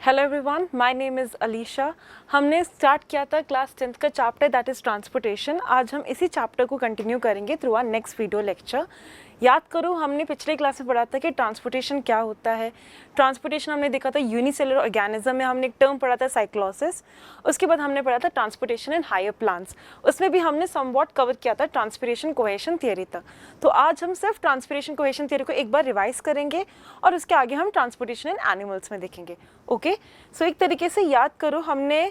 Hello everyone, my name is Alisha. हमने start किया था क्लास 10th का चैप्टर दैट इज़ ट्रांसपोर्टेशन। आज हम इसी चैप्टर को कंटिन्यू करेंगे through our next video lecture. याद करो, हमने पिछले क्लास में पढ़ा था कि ट्रांसपोर्टेशन क्या होता है। ट्रांसपोर्टेशन हमने देखा था यूनिसेलुलर ऑर्गेनिज्म में, हमने एक टर्म पढ़ा था साइक्लोसिस। उसके बाद हमने पढ़ा था ट्रांसपोर्टेशन इन हायर प्लांट्स, उसमें भी हमने समवॉट कवर किया था ट्रांसपिरेशन कोहेशन थियरी तक। तो आज हम सिर्फ ट्रांसपिरेशन कोहेशन थियरी को एक बार रिवाइज करेंगे और उसके आगे हम ट्रांसपोर्टेशन इन एनिमल्स में देखेंगे। ओके, सो एक तरीके से याद करो, हमने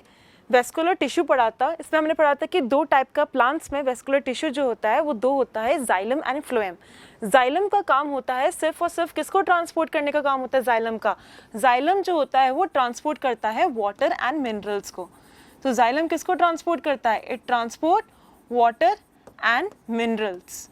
वेस्कुलर टिश्यू पढ़ा था। इसमें हमने पढ़ा था कि दो टाइप का प्लांट्स में वेस्कुलर टिश्यू जो होता है वो दो होता है, जाइलम एंड फ्लोएम। जाइलम का काम होता है सिर्फ और सिर्फ किसको ट्रांसपोर्ट करने का काम होता है जाइलम का। जाइलम जो होता है वो ट्रांसपोर्ट करता है वाटर एंड मिनरल्स को। तो जाइलम किसको ट्रांसपोर्ट करता है? It transport water and minerals.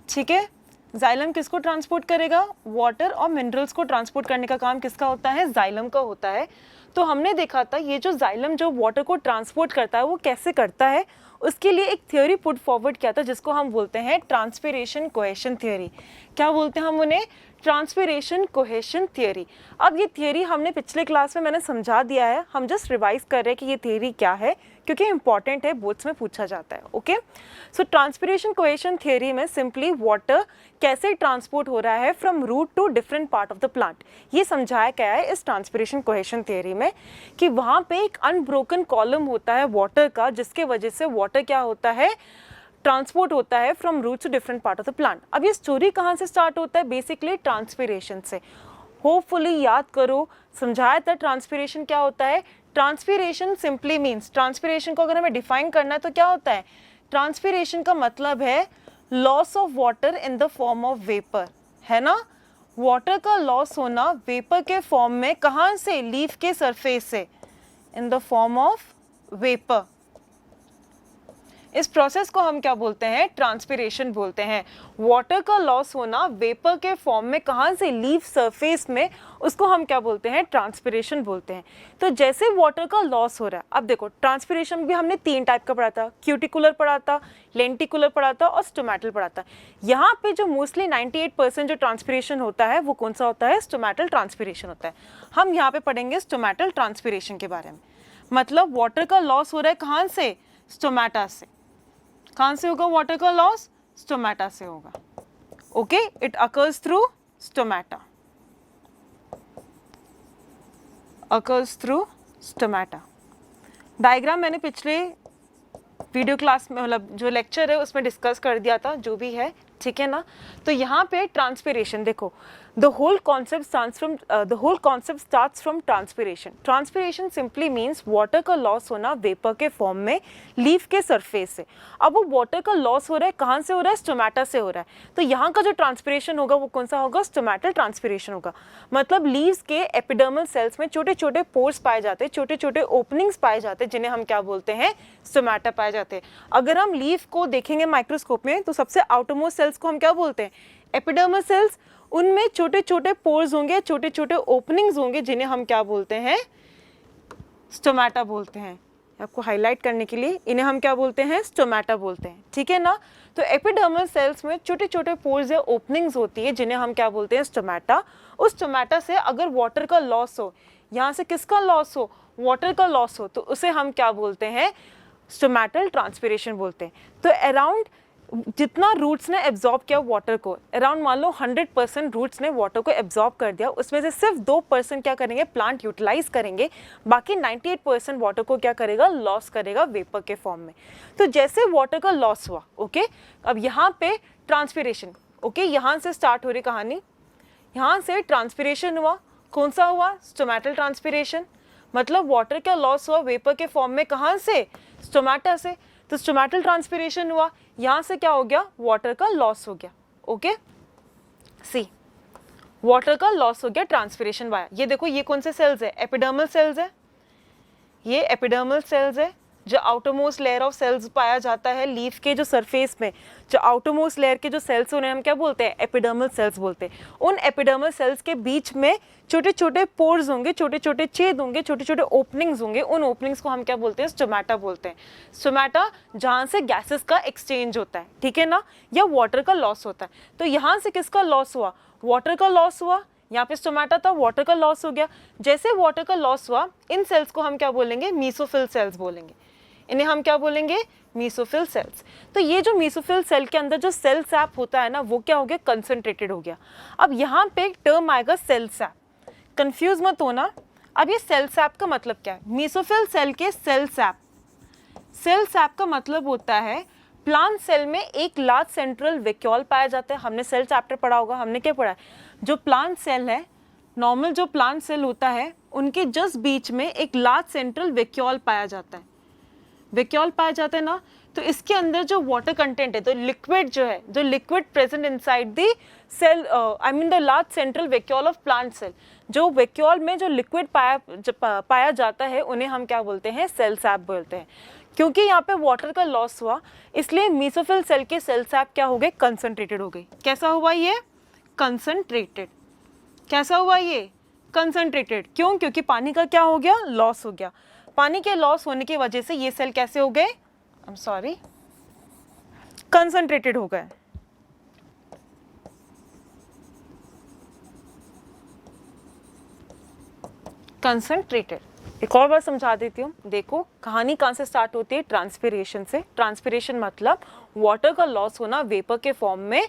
ठीक है, जाइलम किसको ट्रांसपोर्ट करेगा? वाटर और मिनरल्स को ट्रांसपोर्ट करने का काम किसका होता है? जाइलम का होता है। तो हमने देखा था ये जो जाइलम जो वाटर को ट्रांसपोर्ट करता है वो कैसे करता है, उसके लिए एक थ्योरी पुट फॉरवर्ड किया था जिसको हम बोलते हैं ट्रांसपिरेशन कोहेशन थ्योरी। क्या बोलते हैं हम उन्हें? Transpiration cohesion theory. अब ये थ्योरी हमने पिछले क्लास में मैंने समझा दिया है, हम जस्ट रिवाइज कर रहे हैं कि ये थ्योरी क्या है क्योंकि इंपॉर्टेंट है, बोर्ड्स में पूछा जाता है। Okay, so transpiration cohesion theory में सिंपली वाटर कैसे ट्रांसपोर्ट हो रहा है from root to different part of the plant, ये समझाया गया है इस ट्रांसपिरेशन कोहेशन थ्योरी में कि वहाँ पे एक अनब्रोकन कॉलम होता है वाटर का, जिसके वजह से वाटर क्या होता है? ट्रांसपोर्ट होता है from root to different part of the plant. अब ये स्टोरी कहाँ से स्टार्ट होता है? बेसिकली ट्रांसपिरेशन से। होपफुली याद करो, समझाया था ट्रांसपिरेशन क्या होता है। ट्रांसपिरेशन सिंपली मीन्स, ट्रांसपिरेशन को अगर हमें डिफाइन करना है तो क्या होता है? ट्रांसपिरेशन का मतलब है loss of water in the form of vapour, है ना। वाटर का लॉस होना वेपर के फॉर्म में, कहाँ से? लीफ के सरफेस से, in the form of vapour. इस प्रोसेस को हम क्या बोलते हैं? ट्रांसपिरेशन बोलते हैं। वाटर का लॉस होना वेपर के फॉर्म में, कहाँ से? लीफ सरफेस में, उसको हम क्या बोलते हैं? ट्रांसपिरेशन बोलते हैं। तो जैसे वाटर का लॉस हो रहा है, अब देखो ट्रांसपिरेशन भी हमने तीन टाइप का पढ़ा था, क्यूटिकुलर पढ़ा था, लेंटिकुलर पढ़ा था और स्टोमेटल पढ़ा था। यहाँ पे जो मोस्टली 98% जो ट्रांसपिरेशन होता है वो कौन सा होता है? स्टोमेटल ट्रांसपिरेशन होता है। हम यहाँ पे पढ़ेंगे स्टोमेटल ट्रांसपिरेशन के बारे में। मतलब वाटर का लॉस हो रहा है कहाँ से? स्टोमेटा से। कहाँ से होगा वाटर का लॉस? स्टोमेटा से होगा। Okay, it occurs through stomata, occurs through stomata. Diagram मैंने पिछले वीडियो क्लास में, मतलब जो लेक्चर है उसमें डिस्कस कर दिया था, जो भी है, ठीक है ना। तो यहाँ पे ट्रांसपिरेशन देखो, the whole concept starts from transpiration. Transpiration simply means water का लॉस होना वेपर के फॉर्म में लीफ के सरफेस से। अब वो वाटर का लॉस हो रहा है कहाँ से हो रहा है? स्टोमेटा से हो रहा है। तो यहाँ का जो ट्रांसपिरेशन होगा वो कौन सा होगा? स्टोमेटल ट्रांसपिरेशन होगा। मतलब लीव्स के एपिडर्मल सेल्स में छोटे छोटे पोर्स पाए जाते हैं, छोटे छोटे ओपनिंग्स पाए जाते हैं, जिन्हें हम क्या बोलते हैं? स्टोमेटा पाए जाते हैं। अगर हम लीफ को देखेंगे माइक्रोस्कोप में तो सबसे आउटरमोस्ट सेल्स को हम क्या बोलते हैं? Epidermal cells. उनमें छोटे छोटे पोर्स होंगे, छोटे छोटे ओपनिंग्स होंगे, जिन्हें हम क्या बोलते हैं? स्टोमेटा बोलते हैं। आपको हाईलाइट करने के लिए इन्हें हम क्या बोलते हैं? स्टोमेटा बोलते हैं, ठीक है ना। तो एपिडर्मल सेल्स में छोटे छोटे पोर्स या ओपनिंग्स होती है, जिन्हें हम क्या बोलते हैं? स्टोमेटा। उस स्टोमेटा से अगर वाटर का लॉस हो, यहाँ से किसका लॉस हो? वाटर का लॉस हो, तो उसे हम क्या बोलते हैं? स्टोमेटल ट्रांसपिरेशन बोलते हैं। तो अराउंड जितना रूट्स ने एब्जॉर्ब किया वाटर को, अराउंड मान लो 100% रूट्स ने वाटर को एब्जॉर्ब कर दिया, उसमें से सिर्फ 2% क्या करेंगे? प्लांट यूटिलाइज करेंगे। बाकी 98% वाटर को क्या करेगा? लॉस करेगा वेपर के फॉर्म में। तो जैसे वाटर का लॉस हुआ, ओके, अब यहाँ पे ट्रांसपिरेशन, ओके, यहाँ से स्टार्ट हो रही कहानी, यहाँ से ट्रांसपिरेशन हुआ। कौन सा हुआ? Stomatal transpiration. मतलब वाटर का लॉस हुआ वेपर के फॉर्म में, कहाँ से? स्टोमेटा से। तो स्टोमेटल ट्रांसपिरेशन हुआ, यहाँ से क्या हो गया? वाटर का लॉस हो गया। ओके, सी, वाटर का लॉस हो गया ट्रांसपिरेशन वाया। ये देखो, ये कौन से सेल्स है? एपिडर्मल सेल्स है। ये एपिडर्मल सेल्स है, जो आउटरमोस्ट लेयर ऑफ सेल्स पाया जाता है लीफ के जो सरफेस में, जो आउटरमोस्ट लेयर के जो सेल्स उन्हें हम क्या बोलते हैं? एपिडर्मल सेल्स बोलते हैं। उन एपिडर्मल सेल्स के बीच में छोटे छोटे पोर्स होंगे, छोटे छोटे छेद होंगे, छोटे छोटे ओपनिंग्स होंगे। उन ओपनिंग्स को हम क्या बोलते हैं? स्टोमेटा बोलते हैं। स्टोमेटा जहाँ से गैसेस का एक्सचेंज होता है, ठीक है ना, या वाटर का लॉस होता है। तो यहाँ से किसका लॉस हुआ? वाटर का लॉस हुआ। यहाँ पे स्टोमेटा था, वाटर का लॉस हो गया। जैसे वाटर का लॉस हुआ, इन सेल्स को हम क्या बोलेंगे, मीसोफिल सेल्स बोलेंगे। इन्हें हम क्या बोलेंगे, मीसोफिल सेल्स। तो ये जो मीसोफिल सेल के अंदर जो सेल सैप होता है ना, वो क्या हो गया, कंसंट्रेटेड हो गया। अब यहाँ पे एक टर्म आएगा सेल सैप, कंफ्यूज मत होना। अब ये सेल सैप का मतलब क्या है, मीसोफिल सेल के सेल सैप, सेल सैप का मतलब होता है प्लांट सेल में एक लार्ज सेंट्रल वैक्यूल पाया जाता है। हमने सेल चैप्टर पढ़ा होगा, हमने क्या पढ़ा है, जो प्लांट सेल है, नॉर्मल जो प्लांट सेल होता है, उनके जस्ट बीच में एक लार्ज सेंट्रल वैक्यूल पाया जाता है, वैक्यूल पाया जाता है ना। तो इसके अंदर जो वाटर कंटेंट है, तो लिक्विड जो है, जो liquid present inside the cell, I mean the large central vacuole of plant cell, जो वैक्यूल में जो लिक्विड पाया जाता है, उन्हें हम क्या बोलते हैं, सेल सैप बोलते हैं। क्योंकि यहाँ पे वाटर का लॉस हुआ, इसलिए मीसोफिल सेल के सेल सैप क्या हो गए, कंसंट्रेटेड हो गई। कैसा हुआ ये, कंसंट्रेटेड। कैसा हुआ ये, कंसंट्रेटेड। क्यों, क्योंकि पानी का क्या हो गया, लॉस हो गया। पानी के लॉस होने की वजह से ये सेल कैसे हो गए, आई एम सॉरी, कंसंट्रेटेड हो गए। कंसंट्रेटेड। एक और बार समझा देती हूँ। देखो कहानी कहाँ से स्टार्ट होती है, ट्रांसपिरेशन से। ट्रांसपिरेशन मतलब वाटर का लॉस होना वेपर के फॉर्म में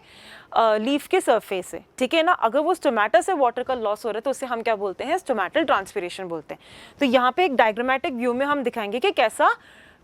लीफ के सरफेस से, ठीक है ना। अगर वो स्टोमेटा से वाटर का लॉस हो रहा है तो उसे हम क्या बोलते हैं, स्टोमेटल ट्रांसपिरेशन बोलते हैं। तो यहाँ पे एक डायग्रामेटिक व्यू में हम दिखाएंगे कि कैसा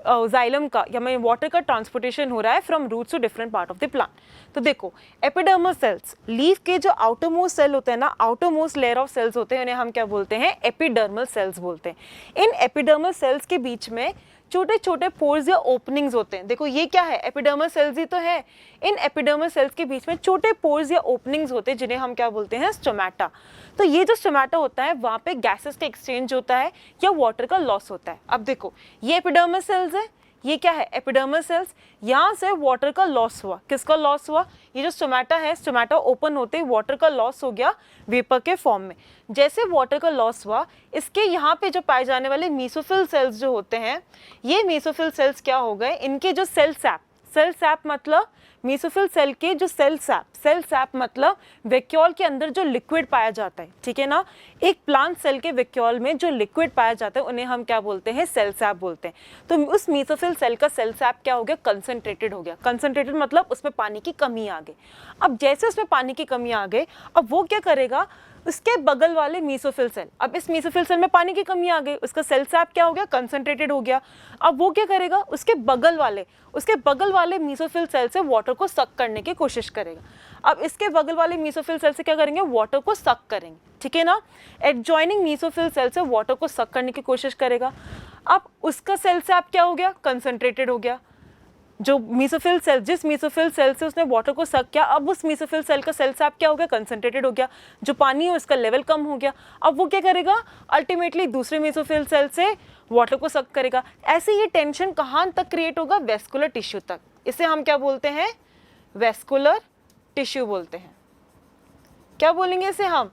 जाइलम का या मैं वाटर का ट्रांसपोर्टेशन हो रहा है from roots to different part of the plant. तो देखो एपिडर्मल सेल्स, लीफ के जो आउटर मोस्ट सेल होते हैं ना, outermost layer of cells होते हैं, उन्हें हम क्या बोलते हैं, एपिडर्मल सेल्स बोलते हैं। इन एपिडर्मल सेल्स के बीच में छोटे छोटे पोर्स या ओपनिंग्स होते हैं। देखो ये क्या है, एपिडर्मल सेल्स ही तो है। इन एपिडर्मल सेल्स के बीच में छोटे पोर्स या ओपनिंग्स होते हैं, जिन्हें हम क्या बोलते हैं, स्टोमेटा। तो ये जो स्टोमेटा होता है, वहाँ पे गैसेस का एक्सचेंज होता है या वाटर का लॉस होता है। अब देखो ये एपिडर्मल सेल्स है, ये क्या है, एपिडर्मल सेल्स। यहाँ से वाटर का लॉस हुआ, किसका लॉस हुआ, ये जो स्टोमेटा है, स्टोमेटा ओपन होते ही वाटर का लॉस हो गया वेपर के फॉर्म में। जैसे वाटर का लॉस हुआ, इसके यहाँ पे जो पाए जाने वाले मीसोफिल सेल्स जो होते हैं, ये मीसोफिल सेल्स क्या हो गए, इनके जो सेल सैप, सेल सैप मतलब मीसोफिल सेल के जो सेल सैप मतलब वैक्यूल के अंदर जो लिक्विड पाया जाता है, ठीक है ना। एक प्लांट सेल के वैक्यूल में जो लिक्विड पाया जाता है, उन्हें हम क्या बोलते हैं, सेल सैप बोलते हैं। तो उस मीसोफिल सेल का सेल सैप क्या हो गया, कंसंट्रेटेड हो गया। कंसंट्रेटेड मतलब उसमें पानी की कमी आ गई। अब जैसे उसमें पानी की कमी आ गई, अब वो क्या करेगा, उसके बगल वाले मीसोफिल सेल, अब इस मीसोफिल सेल में पानी की कमी आ गई, उसका सेल सैप क्या हो गया, कंसंट्रेटेड हो गया। अब वो क्या करेगा, उसके बगल वाले मीसोफिल सेल से वाटर को सक करने की कोशिश करेगा। अब इसके बगल वाले मीसोफिल सेल से क्या करेंगे, वाटर को सक करेंगे, ठीक है ना। एडजॉइनिंग मीसोफिल सेल से वाटर को सक करने की कोशिश करेगा। अब उसका सेल सैप क्या हो गया, कंसंट्रेटेड हो गया। जो मीसोफिल सेल, जिस मीसोफिल सेल से उसने वाटर को सक किया, अब उस मीसोफिल सेल का सेल सैप क्या हो गया, कंसंट्रेटेड हो गया। जो पानी है उसका लेवल कम हो गया। अब वो क्या करेगा, अल्टीमेटली दूसरे मीसोफिल सेल से वाटर को सक करेगा। ऐसे ये टेंशन कहाँ तक क्रिएट होगा, वेस्कुलर टिश्यू तक। इसे हम क्या बोलते हैं, वेस्कुलर टिश्यू बोलते हैं। क्या बोलेंगे इसे हम,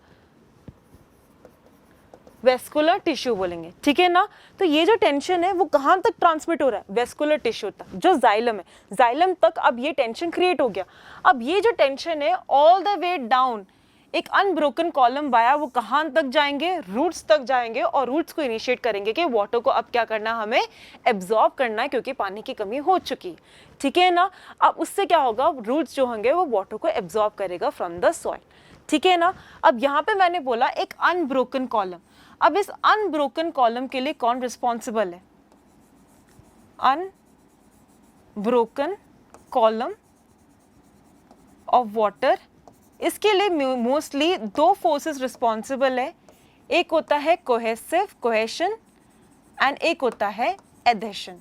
वेस्कुलर टिश्यू बोलेंगे, ठीक है ना। तो ये जो टेंशन है वो कहाँ तक ट्रांसमिट हो रहा है, वेस्कुलर टिश्यू तक, जो जाइलम है, जाइलम तक अब ये टेंशन क्रिएट हो गया। अब ये जो टेंशन है ऑल द वे डाउन, एक अनब्रोकन कॉलम वाया, वो कहाँ तक जाएंगे, रूट्स तक जाएंगे, और रूट्स को इनिशिएट करेंगे कि वाटर को अब क्या करना, हमें एब्जॉर्ब करना है, क्योंकि पानी की कमी हो चुकी है, ठीक है ना। अब उससे क्या होगा, रूट्स जो होंगे वो वाटर को एब्जॉर्ब करेगा फ्रॉम द सॉइल, ठीक है ना। अब यहाँ पे मैंने बोला एक अनब्रोकन कॉलम। अब इस अनब्रोकन कॉलम के लिए कौन रिस्पॉन्सिबल है, अनब्रोकन कॉलम ऑफ वाटर। इसके लिए मोस्टली दो फोर्सेस रिस्पॉन्सिबल है, एक होता है कोहेसिव, कोहेशन, एंड एक होता है एडेशन,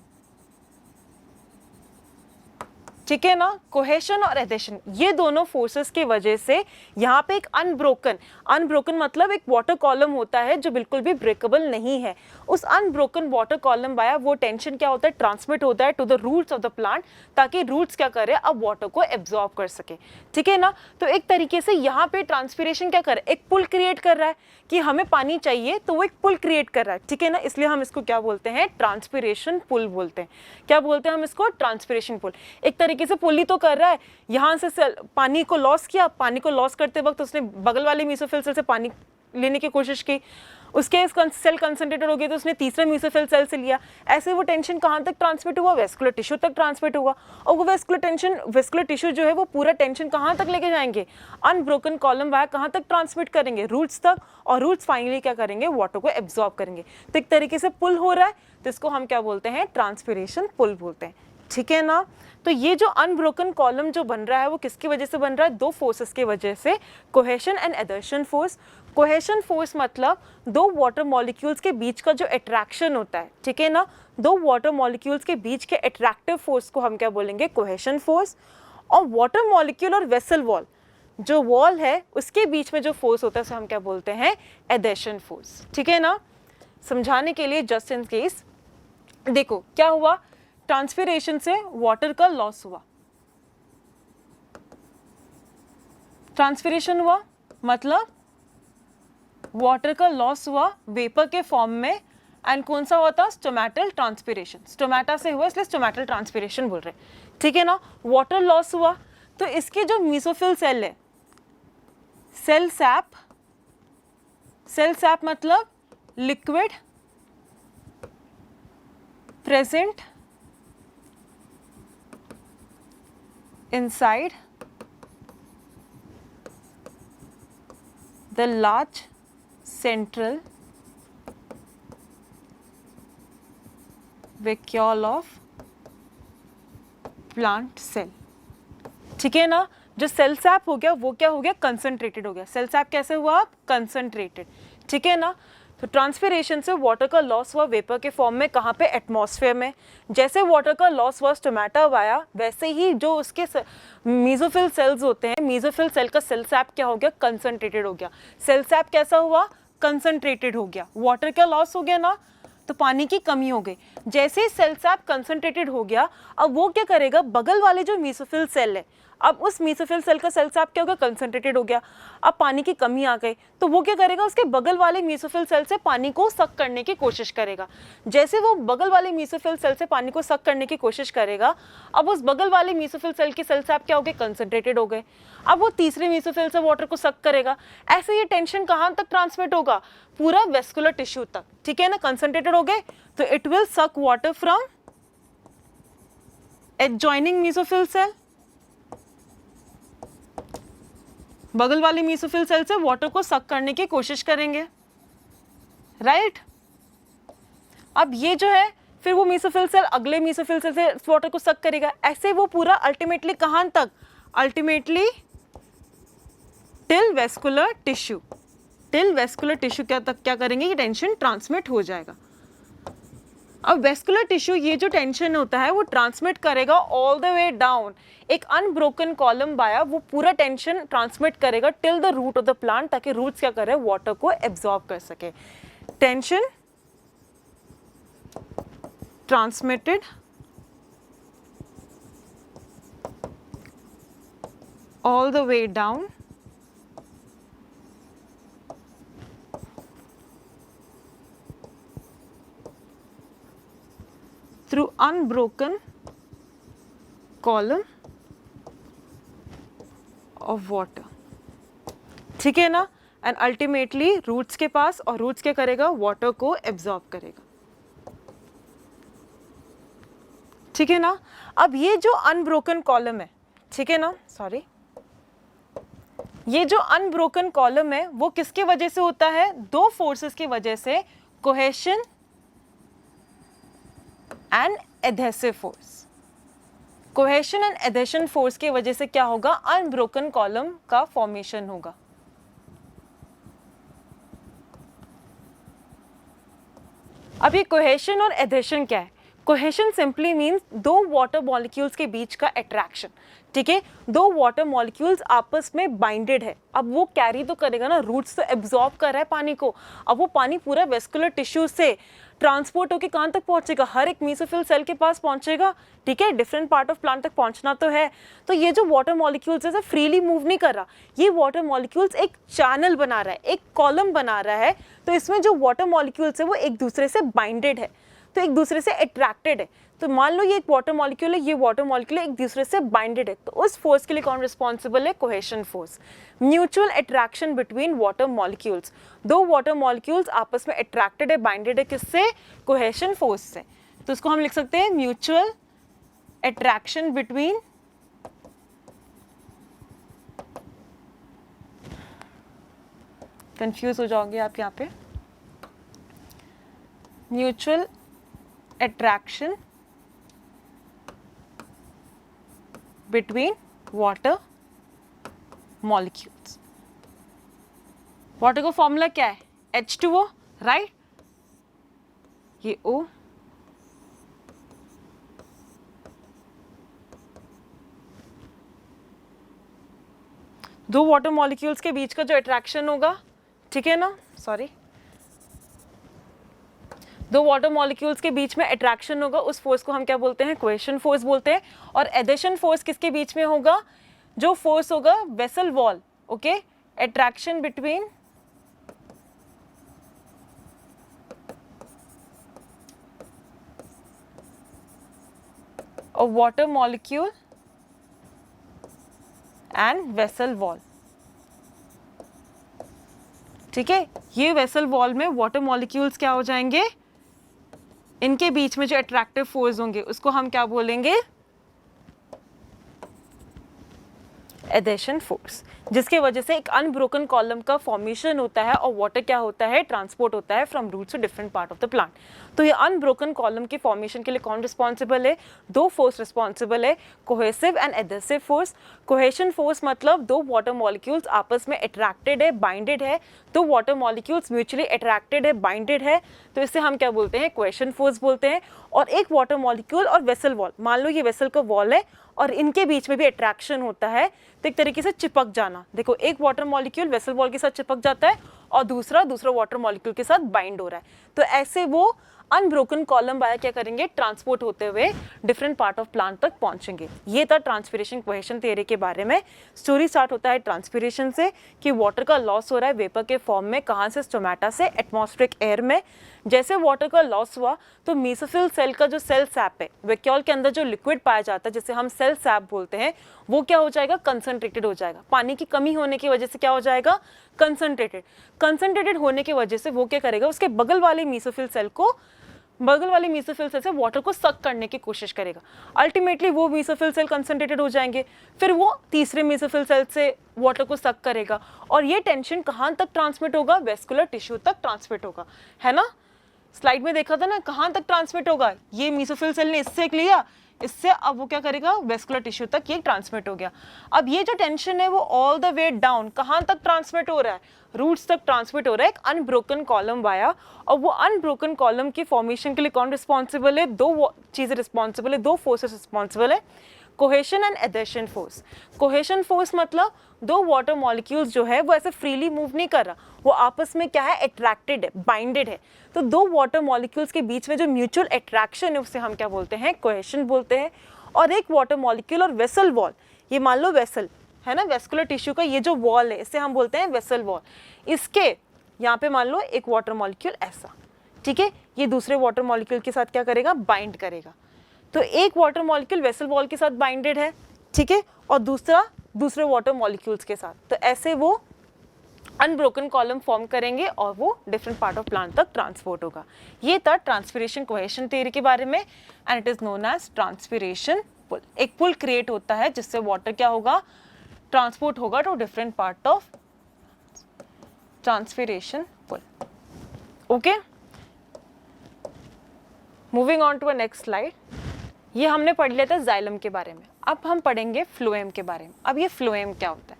ठीक है ना। कोहेशन और एडेशन, ये दोनों फोर्सेस की वजह से यहाँ पे एक अनब्रोकन मतलब एक वाटर कॉलम होता है जो बिल्कुल भी ब्रेकेबल नहीं है। उस अनब्रोकन वाटर कॉलम वाया वो टेंशन क्या होता है, ट्रांसमिट होता है to the roots of the plant, ताकि रूट्स क्या करे, अब वाटर को एब्जॉर्ब कर सके, ठीक है ना। तो एक तरीके से यहाँ पे ट्रांसपिरेशन क्या कर रहा है, एक पुल क्रिएट कर रहा है कि हमें पानी चाहिए, तो वो एक पुल क्रिएट कर रहा है, ठीक है ना। इसलिए हम इसको क्या बोलते हैं, ट्रांसपिरेशन पुल बोलते हैं। क्या बोलते हैं हम इसको, ट्रांसपिरेशन पुल। एक तरीके तरीके से पुल ही तो कर रहा है। यहाँ से पानी को लॉस किया, पानी को लॉस करते वक्त उसने बगल वाले मेसोफिल सेल से पानी लेने की कोशिश की, उसके सेल कंसंट्रेटेड हो गए तो उसने तीसरे मेसोफिल सेल से लिया। ऐसे वो टेंशन कहाँ तक ट्रांसमिट हुआ, वेस्कुलर टिश्यू तक ट्रांसमिट हुआ। और वो वेस्कुलर टिश्यू जो है वो पूरा टेंशन कहाँ तक लेके जाएंगे, अनब्रोकन कॉलम वाया कहाँ तक ट्रांसमिट करेंगे, रूट्स तक, और रूट्स फाइनली क्या करेंगे, वाटर को एब्जॉर्ब करेंगे। तो एक तरीके से पुल हो रहा है, तो इसको हम क्या बोलते हैं, ट्रांसपिरेशन पुल बोलते हैं, ठीक है ना। तो ये जो अनब्रोकन कॉलम जो बन रहा है वो किसकी वजह से बन रहा है, दो फोर्सेस की वजह से, cohesion and adhesion force. Cohesion force मतलब दो वाटर मॉलिक्यूल्स के बीच का जो अट्रैक्शन होता है, ठीक है ना, दो वाटर मॉलिक्यूल्स के बीच के अट्रैक्टिव फोर्स को हम क्या बोलेंगे, कोहेशन फोर्स। और वाटर मॉलिक्यूल और वेसल वॉल, जो वॉल है उसके बीच में जो फोर्स होता है उसे हम क्या बोलते हैं, एडहेशन फोर्स, ठीक है ना। समझाने के लिए जस्ट इन केस देखो क्या हुआ, ट्रांसपिरेशन से वाटर का लॉस हुआ, ट्रांसपिरेशन हुआ मतलब वाटर का लॉस हुआ वेपर के फॉर्म में, एंड कौन सा हुआ था, स्टोमेटल ट्रांसपिरेशन, स्टोमेटा से हुआ इसलिए स्टोमेटल ट्रांसपिरेशन बोल रहे हैं, ठीक है ना। वाटर लॉस हुआ तो इसके जो मेसोफिल सेल है, सेल सैप मतलब liquid present inside the large central vacuole of plant cell, ठीक है ना। जो सेल सैप हो गया वो क्या हो गया, कंसंट्रेटेड हो गया। सेल सैप कैसे हुआ, कंसंट्रेटेड, ठीक है ना। तो ट्रांसपिरेशन से वाटर का लॉस हुआ वेपर के फॉर्म में, कहाँ पे, एटमॉस्फेयर में। जैसे वाटर का लॉस हुआ स्टोमेटा वाया, वैसे ही जो उसके मेसोफिल सेल्स होते हैं, मेसोफिल सेल का सेल सैप क्या हो गया, कंसंट्रेटेड हो गया। सेल सैप कैसा हुआ, कंसंट्रेटेड हो गया, वाटर का लॉस हो गया ना, तो पानी की कमी हो गई। जैसे ही सेल सैप कंसंट्रेटेड हो गया, अब वो क्या करेगा, बगल वाले जो मेसोफिल सेल है, अब उस मेसोफिल सेल का सेल सैप क्या हो गया, कंसंट्रेटेड हो गया, अब पानी की कमी आ गई, तो वो क्या करेगा, उसके बगल वाले मेसोफिल सेल से पानी को सक करने की कोशिश करेगा। जैसे वो बगल वाले मेसोफिल सेल से पानी को सक करने की कोशिश करेगा, अब उस बगल वाले मेसोफिल सेल के सेल सैप क्या हो गए, कंसंट्रेटेड हो गए, अब वो तीसरे मेसोफिल से वाटर को सक करेगा। ऐसे ये टेंशन कहाँ तक ट्रांसमिट होगा, पूरा वेस्कुलर टिश्यू तक, ठीक है ना। कंसंट्रेटेड हो गए तो it will suck water from adjoining mesophyll cell, बगल वाले मेसोफिल सेल से वाटर को सक करने की कोशिश करेंगे, राइट। अब ये जो है फिर वो मेसोफिल सेल अगले मेसोफिल सेल से वाटर को सक करेगा, ऐसे वो पूरा अल्टीमेटली कहाँ तक, ultimately till vascular tissue, till vascular tissue क्या तक क्या करेंगे, ये टेंशन ट्रांसमिट हो जाएगा। अब वेस्कुलर टिश्यू ये जो टेंशन होता है वो ट्रांसमिट करेगा ऑल द वे डाउन, एक अनब्रोकन कॉलम वाया वो पूरा टेंशन ट्रांसमिट करेगा till the root of the plant, ताकि रूट्स क्या करें, वाटर को एब्जॉर्ब कर सके। Tension transmitted all the way down through unbroken column of water, ठीक है ना। एंड अल्टीमेटली रूट्स के पास, और रूट्स क्या करेगा, वाटर को एब्जॉर्ब करेगा, ठीक है ना। अब ये जो अनब्रोकन कॉलम है, ठीक है ना, सॉरी, ये जो अनब्रोकन कॉलम है वो किसके वजह से होता है, दो फोर्सेस की वजह से, cohesion and adhesive force. Cohesion and adhesion force की वजह से क्या होगा, अनब्रोकन कॉलम का फॉर्मेशन होगा। अब ये कोहेशन और एडहेशन क्या है, कोहेशन सिंपली मीन्स दो वाटर मॉलिक्यूल्स के बीच का अट्रैक्शन, ठीक है। दो वाटर मॉलिक्यूल्स आपस में बाइंडेड है, अब वो कैरी तो करेगा ना, रूट्स तो एब्जॉर्ब कर रहा है पानी को, अब वो पानी पूरा वेस्कुलर टिश्यू से ट्रांसपोर्ट होकर कहाँ तक पहुंचेगा, हर एक मेसोफिल सेल के पास पहुंचेगा, ठीक है, डिफरेंट पार्ट ऑफ प्लांट तक पहुंचना तो है। तो ये जो वाटर मॉलिक्यूल्स है फ्रीली मूव नहीं कर रहा, ये वाटर मॉलिक्यूल्स एक चैनल बना रहा है, एक कॉलम बना रहा है, तो इसमें जो वाटर मॉलिक्यूल्स है वो एक दूसरे से बाइंडेड है, तो एक दूसरे से अट्रैक्टेड है, तो मान लो ये एक वाटर मॉलिक्यूल है, ये वाटर मॉलिक्यूल एक दूसरे से बाइंडेड है, तो उस फोर्स के लिए कौन रिस्पॉन्सिबल है? Cohesion force. Mutual attraction between water molecules, दो वाटर मॉलिक्यूल्स आपस में अट्रैक्टेड है, बाइंडेड है, किससे? कोहेशन फोर्स से। तो उसको हम लिख सकते हैं म्यूचुअल अट्रैक्शन बिटवीन कंफ्यूज हो जाओगे आप यहाँ पे, mutual attraction between water molecules. Water का फॉर्मूला क्या है? H2O, right? ये O, दो वाटर मॉलिक्यूल्स के बीच का जो अट्रैक्शन होगा, ठीक है ना, सॉरी, दो वाटर मॉलिक्यूल्स के बीच में अट्रैक्शन होगा, उस फोर्स को हम क्या बोलते हैं? कोहेशन फोर्स बोलते हैं। और एडिशन फोर्स किसके बीच में होगा? जो फोर्स होगा vessel wall, okay, attraction between a water molecule and vessel wall, ठीक है। ये वेसल वॉल में वाटर मॉलिक्यूल्स क्या हो जाएंगे? इनके बीच में जो अट्रैक्टिव फोर्स होंगे उसको हम क्या बोलेंगे? एडिशन फोर्स, जिसके वजह से एक अनब्रोकन कॉलम का फॉर्मेशन होता है और वाटर क्या होता है? ट्रांसपोर्ट होता है from roots to different part of the plant. तो ये अनब्रोकन कॉलम के फॉर्मेशन के लिए कौन रिस्पॉन्सिबल है? दो फोर्स रिस्पॉन्सिबल है, cohesive and adhesive force. Cohesion force मतलब दो वाटर मॉलिक्यूल्स आपस में अट्रैक्टेड है, बाइंडेड है, दो वाटर मॉलिक्यूल्स म्यूचुअली अट्रैक्टेड है, बाइंडेड है, तो इससे हम क्या बोलते हैं? कोहेशन फोर्स बोलते हैं। और एक वाटर मॉलिक्यूल और वेसल वॉल, मान लो ये वेसल का वॉल है और इनके बीच में भी अट्रैक्शन होता है, तो एक तरीके से चिपक जाना। देखो, एक वाटर मॉलिक्यूल वेसल वॉल के साथ चिपक जाता है और दूसरा वाटर मॉलिक्यूल के साथ बाइंड हो रहा है, तो ऐसे वो अनब्रोकन कॉलम वाया क्या करेंगे? ट्रांसपोर्ट होते हुए डिफरेंट पार्ट ऑफ प्लांट तक पहुंचेंगे। ये था ट्रांसपिरेशन कोहेशन थ्योरी के बारे में। स्टोरी स्टार्ट होता है ट्रांसपिरेशन से कि वाटर का लॉस हो रहा है वेपर के फॉर्म में, कहाँ से? स्टोमेटा से, एटमॉस्फेरिक एयर में। जैसे वाटर का लॉस हुआ तो मेसोफिल सेल का जो सेल सैप है, वैक्यूल के अंदर जो लिक्विड पाया जाता है जिसे हम सेल सैप बोलते हैं, वो क्या हो जाएगा? कंसंट्रेटेड हो जाएगा। पानी की कमी होने की वजह से क्या हो जाएगा? कंसंट्रेटेड। कंसंट्रेटेड होने की वजह से वो क्या करेगा? उसके बगल वाले मेसोफिल सेल से वाटर को सक करने की कोशिश करेगा। अल्टीमेटली वो मेसोफिल सेल कंसंट्रेटेड हो जाएंगे, फिर वो तीसरे मेसोफिल सेल से वाटर को सक करेगा और ये टेंशन कहाँ तक ट्रांसमिट होगा? वेस्कुलर टिश्यू तक ट्रांसमिट होगा, है ना? स्लाइड में देखा था ना, कहाँ तक ट्रांसमिट होगा? ये मेसोफिल सेल ने इससे लिया, इससे अब वो क्या करेगा? वेस्कुलर टिश्यू तक ये ट्रांसमिट हो गया। अब ये जो टेंशन है वो ऑल द वे डाउन कहाँ तक ट्रांसमिट हो रहा है? रूट्स तक ट्रांसमिट हो रहा है, एक अनब्रोकन कॉलम वाया। और वो अनब्रोकन कॉलम की फॉर्मेशन के लिए कौन रिस्पॉन्सिबल है? दो चीजें रिस्पॉन्सिबल है, दो फोर्सेस रिस्पॉन्सिबल है, cohesion and adhesion force. Cohesion force मतलब दो वाटर मॉलिक्यूल्स जो है वो ऐसे फ्रीली मूव नहीं कर रहा, वो आपस में क्या है? अट्रैक्टेड है, बाइंडेड है। तो दो वाटर मॉलिक्यूल्स के बीच में जो म्यूचुअल अट्रैक्शन है उसे हम क्या बोलते हैं? कोहेशन बोलते हैं। और एक वाटर मॉलिक्यूल और वेसल वॉल, ये मान लो वेसल है ना, वेस्कुलर टिश्यू का ये जो वॉल है इसे हम बोलते हैं वेसल वॉल। इसके यहाँ पे मान लो एक वाटर मॉलिक्यूल ऐसा, ठीक है, ये दूसरे वाटर मॉलिक्यूल के साथ क्या करेगा? बाइंड करेगा। तो एक वाटर मॉलिक्यूल वेसल वॉल के साथ बाइंडेड है, ठीक है, और दूसरे वाटर मॉलिक्यूल्स के साथ, तो ऐसे वो अनब्रोकन कॉलम फॉर्म करेंगे और वो डिफरेंट पार्ट ऑफ प्लांट तक ट्रांसपोर्ट होगा। ये था ट्रांसपिरेशन कोहेशन थ्योरी के बारे में and it is known as transpiration pull. एक पुल क्रिएट होता है जिससे वाटर क्या होगा? ट्रांसपोर्ट होगा to different part of transpiration pull. Okay, moving on to a next slide. ये हमने पढ़ लिया था जाइलम के बारे में, अब हम पढ़ेंगे फ्लोएम के बारे में। अब ये फ्लोएम क्या होता है?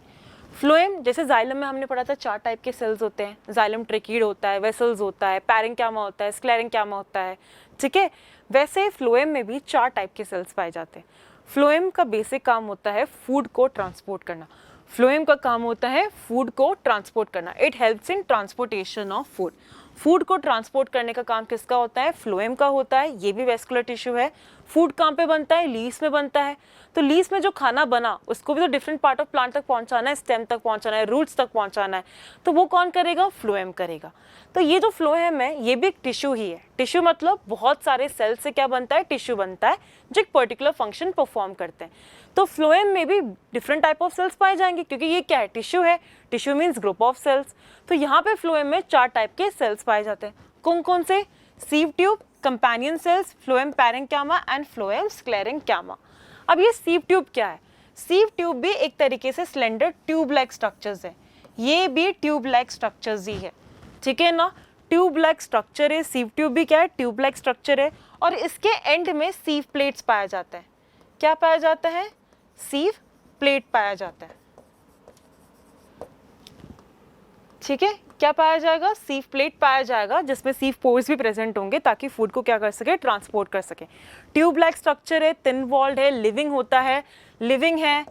फ्लोएम, जैसे जाइलम में हमने पढ़ा था 4 टाइप के सेल्स होते हैं, जाइलम ट्रेकीड होता है, वेसल्स होता है, पैरेंक्यामा होता है, स्क्लेरेंक्यामा होता है, ठीक है। वैसे फ्लोएम में भी 4 टाइप के सेल्स पाए जाते हैं। फ्लोएम का बेसिक काम होता है फूड को ट्रांसपोर्ट करना। फ्लोएम का काम होता है फूड को ट्रांसपोर्ट करना। It helps in transportation of food. Food को ट्रांसपोर्ट करने का काम किसका होता है? फ्लोएम का होता है। ये भी वेस्कुलर टिश्यू है। फूड कहाँ पे बनता है? लीव्स में बनता है। तो लीव्स में जो खाना बना उसको भी तो डिफरेंट पार्ट ऑफ प्लांट तक पहुंचाना है, स्टेम तक पहुंचाना है, रूट्स तक पहुंचाना है, तो वो कौन करेगा? फ्लोएम करेगा। तो ये जो फ्लोएम है ये भी एक टिश्यू ही है। टिश्यू मतलब बहुत सारे सेल से क्या बनता है? टिश्यू बनता है जो एक पर्टिकुलर फंक्शन परफॉर्म करते हैं। तो फ्लोएम में भी डिफरेंट टाइप ऑफ सेल्स पाए जाएंगे क्योंकि ये क्या है? टिश्यू है। Tissue means group of cells. तो यहाँ पे फ्लोएम में 4 टाइप के सेल्स पाए जाते हैं। कौन कौन से? Sieve tube, companion cells, phloem parenchyma and phloem sclerenchyma. अब ये सीव ट्यूब क्या है? सीव ट्यूब भी एक तरीके से स्लेंडर ट्यूब लाइक स्ट्रक्चर्स है। ये भी ट्यूब लाइक स्ट्रक्चर्स ही है, ठीक है ना? ट्यूब लाइक स्ट्रक्चर है। सीव ट्यूब भी क्या है? ट्यूब लाइक स्ट्रक्चर है। और इसके एंड में सीव प्लेट्स पाया जाता है। क्या पाया जाता है? सीव प्लेट पाया जाता है, ठीक है। क्या पाया जाएगा? सीव प्लेट पाया जाएगा जिसमें सीव पोर्स भी प्रेजेंट होंगे ताकि फूड को क्या कर सके? ट्रांसपोर्ट कर सके। ट्यूब लाइक स्ट्रक्चर है, थिन वॉल्ड है, लिविंग होता है, लिविंग है,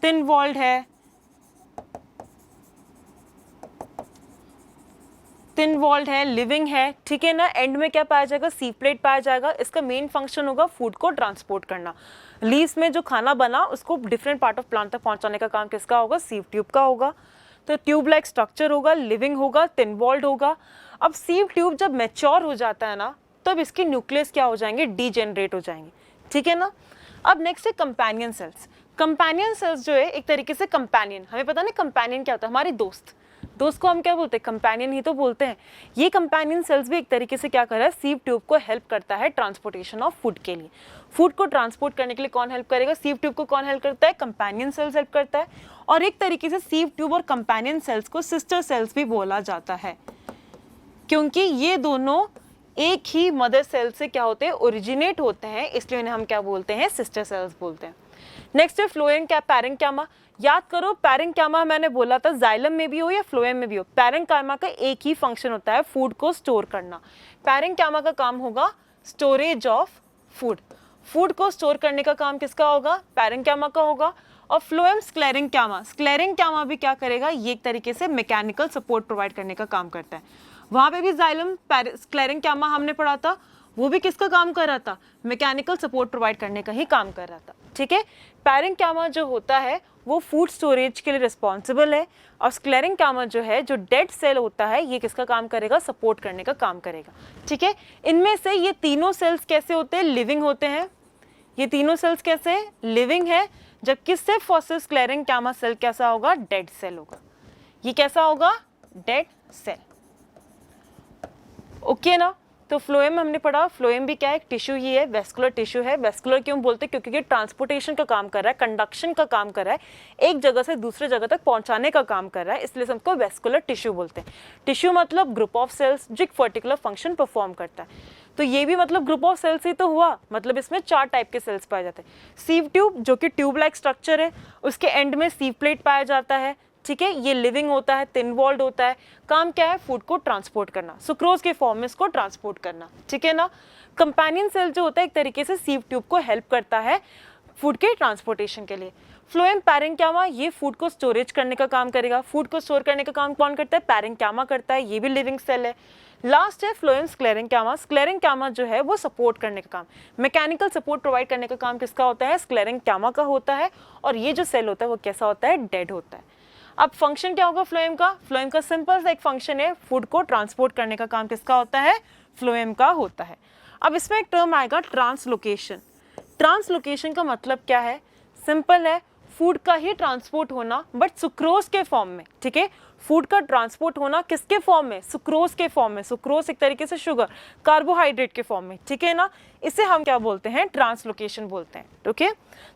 थिन वॉल्ड है, थिन वॉल्ड है, लिविंग है, ठीक है ना। एंड में क्या पाया जाएगा? सीव प्लेट पाया जाएगा। इसका मेन फंक्शन होगा फूड को ट्रांसपोर्ट करना। लीव्स में जो खाना बना उसको डिफरेंट पार्ट ऑफ प्लांट तक पहुंचाने का काम किसका होगा? सीव ट्यूब का होगा। तो ट्यूब लाइक स्ट्रक्चर होगा, लिविंग होगा, थिन वॉल्ड होगा। अब सीव ट्यूब जब मैच्योर हो जाता है ना तब इसके न्यूक्लियस क्या हो जाएंगे? डीजेनरेट हो जाएंगे, ठीक है ना। अब नेक्स्ट है कंपेनियन सेल्स। कंपेनियन सेल्स जो है एक तरीके से कंपेनियन, हमें पता नहीं कंपेनियन क्या होता है? हमारे दोस्त को हम क्या बोलते हैं? कंपेनियन ही तो बोलते हैं। ये कंपेनियन सेल्स भी एक तरीके से क्या कर रहा है? सीव ट्यूब को हेल्प करता है ट्रांसपोर्टेशन ऑफ फूड के लिए। फूड को ट्रांसपोर्ट करने के लिए कौन हेल्प करेगा? सीव ट्यूब को कौन हेल्प करता है? कंपेनियन सेल्स हेल्प करता है। और एक तरीके से सीव ट्यूब और कंपेनियन सेल्स को सिस्टर सेल्स भी बोला जाता है क्योंकि ये दोनों एक ही मदर सेल से क्या होते हैं? ओरिजिनेट होते हैं, इसलिए इन्हें हम क्या बोलते हैं? सिस्टर सेल्स बोलते हैं। नेक्स्ट है फ्लोएम पैरेंक्यामा। याद करो पैरेंक्यामा मैंने बोला था जाइलम में भी हो या फ्लोएम में भी हो, पैरेंक्यामा का एक ही फंक्शन होता है फूड को स्टोर करना। पैरेंक्यामा का काम होगा स्टोरेज ऑफ फूड। फूड को स्टोर करने का काम किसका होगा? पैरेंक्यामा का होगा। और फ्लोएम स्क्लेरेंक्यामा भी क्या करेगा? ये एक तरीके से मैकेनिकल सपोर्ट प्रोवाइड करने का काम करता है। वहां पे भी जाइलम स्क्लेरेंक्यामा हमने पढ़ा था, वो भी किसका काम कर रहा था? मैकेनिकल सपोर्ट प्रोवाइड करने का ही काम कर रहा था, ठीक है। पैरेंक्यामा जो होता है वो फूड स्टोरेज के लिए रिस्पॉन्सिबल है और स्क्लेरेंक्यामा जो है, जो डेड सेल होता है, ये किसका काम करेगा? सपोर्ट करने का काम करेगा, ठीक है। इनमें से ये तीनों सेल्स कैसे होते हैं? लिविंग होते हैं। ये तीनों सेल्स कैसे हैं? लिविंग है। जबकि सिर्फ फॉसिल स्क्लेरेंक्यामा सेल कैसा होगा? डेड सेल होगा। ये कैसा होगा? डेड सेल, ओके ना। तो फ्लोएम हमने पढ़ा, फ्लोएम भी क्या है? एक टिश्यू ही है, वेस्कुलर टिश्यू है। वेस्कुलर क्यों बोलते हैं? क्योंकि ये ट्रांसपोर्टेशन का काम कर रहा है, कंडक्शन का काम कर रहा है, एक जगह से दूसरे जगह तक पहुंचाने का काम कर रहा है, इसलिए हमको वेस्कुलर टिश्यू बोलते हैं। टिश्यू मतलब ग्रुप ऑफ सेल्स जो एक पर्टिकुलर फंक्शन परफॉर्म करता है। तो ये भी मतलब ग्रुप ऑफ सेल्स ही तो हुआ, मतलब इसमें 4 टाइप के सेल्स पाए जाते हैं। सीव ट्यूब जो कि ट्यूब लाइक स्ट्रक्चर है, उसके एंड में सीव प्लेट पाया जाता है, ठीक है। ये लिविंग होता है, थिन वॉल्ड होता है। काम क्या है? फूड को ट्रांसपोर्ट करना, सुक्रोज के फॉर्म में इसको ट्रांसपोर्ट करना, ठीक है ना। कंपेनियन सेल जो होता है एक तरीके से सीव ट्यूब को हेल्प करता है फूड के ट्रांसपोर्टेशन के लिए। फ्लोएम पैरेंक्यामा ये फूड को स्टोरेज करने का काम करेगा। फूड को स्टोर करने का काम कौन करता है? पैरेंक्यामा करता है, ये भी लिविंग सेल है। लास्ट है फ्लोएम स्क्लेरेंक्यामा। स्क्लेरेंक्यामा जो है वो सपोर्ट करने का काम, मैकेनिकल सपोर्ट प्रोवाइड करने का काम किसका होता है? स्क्लेरेंक्यामा का होता है। और ये जो सेल होता है वो कैसा होता है? डेड होता है। अब फंक्शन क्या होगा फ्लोएम का? फ्लोएम का सिंपल सा एक फंक्शन है, फूड को ट्रांसपोर्ट करने का काम किसका होता है? फ्लोएम का होता है। अब इसमें एक टर्म आएगा ट्रांसलोकेशन। ट्रांसलोकेशन का मतलब क्या है? सिंपल है, फूड का ही ट्रांसपोर्ट होना बट सुक्रोज के फॉर्म में, ठीक है। फूड का ट्रांसपोर्ट होना किसके फॉर्म में? सुक्रोज के फॉर्म में। सुक्रोज एक तरीके से शुगर, कार्बोहाइड्रेट के फॉर्म में, ठीक है ना। इसे हम क्या बोलते हैं? ट्रांसलोकेशन बोलते हैं, ओके।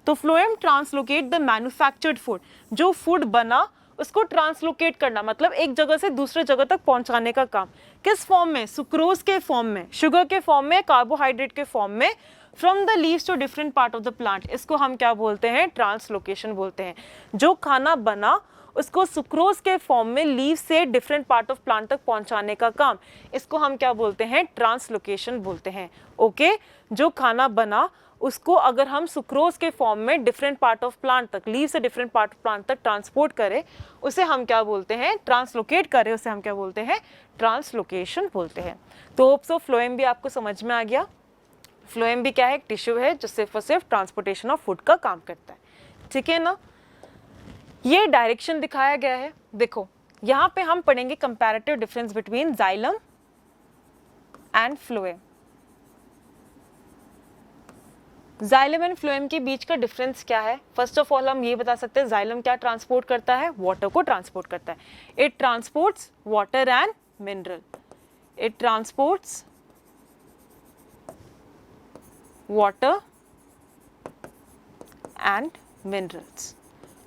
तो phloem translocate the manufactured food, जो फूड बना उसको ट्रांसलोकेट करना, मतलब एक जगह से दूसरे जगह तक पहुंचाने का काम। किस फॉर्म में? सुक्रोज के फॉर्म में, शुगर के फॉर्म में, कार्बोहाइड्रेट के फॉर्म में, from the leaves to different part of the plant. इसको हम क्या बोलते हैं? ट्रांसलोकेशन बोलते हैं। जो खाना बना उसको सुक्रोज के फॉर्म में लीव से डिफरेंट पार्ट ऑफ प्लांट तक पहुंचाने का काम, इसको हम क्या बोलते हैं? ट्रांसलोकेशन बोलते हैं, ओके। जो खाना बना उसको अगर हम सुक्रोज के फॉर्म में डिफरेंट पार्ट ऑफ प्लांट तक, लीव से डिफरेंट पार्ट ऑफ प्लांट तक ट्रांसपोर्ट करें, उसे हम क्या बोलते हैं? ट्रांसलोकेट करें, उसे हम क्या बोलते हैं? ट्रांसलोकेशन बोलते हैं। तो होप्स ऑफ फ्लोएम भी आपको समझ में आ गया। फ्लोएम भी क्या है, एक टिश्यू है जो सिर्फ और सिर्फ ट्रांसपोर्टेशन ऑफ फूड का काम करता है, ठीक है ना। ये डायरेक्शन दिखाया गया है, देखो यहाँ पे हम पढ़ेंगे comparative difference between xylem and phloem. Xylem and phloem के बीच का डिफरेंस क्या है? फर्स्ट ऑफ ऑल हम ये बता सकते हैं जाइलम क्या ट्रांसपोर्ट करता है, वाटर को ट्रांसपोर्ट करता है। It transports water and mineral, it transports water and minerals.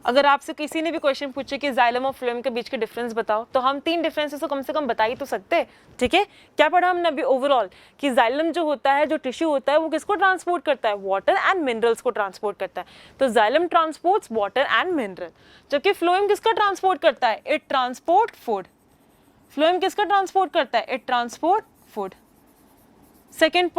अगर आपसे किसी ने भी क्वेश्चन पूछे कि जाइलम और फ्लोएम के बीच के डिफरेंस बताओ, तो हम 3 डिफरेंसेस तो कम से कम बता ही तो सकते हैं, ठीक है। क्या पढ़ा हमने अभी ओवरऑल कि जाइलम जो होता है, जो टिश्यू होता है, वो किसको ट्रांसपोर्ट करता है, वाटर एंड मिनरल्स को ट्रांसपोर्ट करता है। तो xylem transports water and mineral, जबकि फ्लोएम किसका ट्रांसपोर्ट करता है, इट ट्रांसपोर्ट फूड। फ्लोएम किसका ट्रांसपोर्ट करता है, it transport food. Second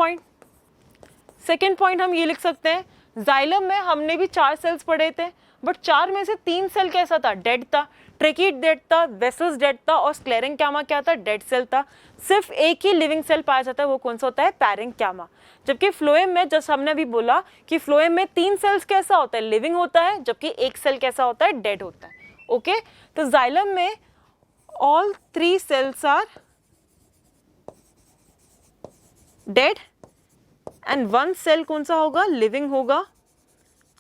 point हम ये लिख सकते हैं, जाइलम में हमने भी 4 सेल्स पढ़े थे, बट 4 में से 3 सेल कैसा था, डेड था। ट्रेकीड डेड था, वेसल्स डेड था, और स्क्लेरेंक्यामा क्या था, डेड सेल था। सिर्फ एक ही लिविंग सेल पाया जाता है, वो कौन सा होता है, पैरेंक्यामा। जबकि फ्लोएम में, जैसे हमने अभी बोला कि फ्लोएम में 3 सेल्स कैसा होता है, लिविंग होता है, जबकि एक सेल कैसा होता है, डेड होता है। ओके, तो जाइलम में all 3 cells are dead and 1 cell कौन सा होगा, लिविंग होगा,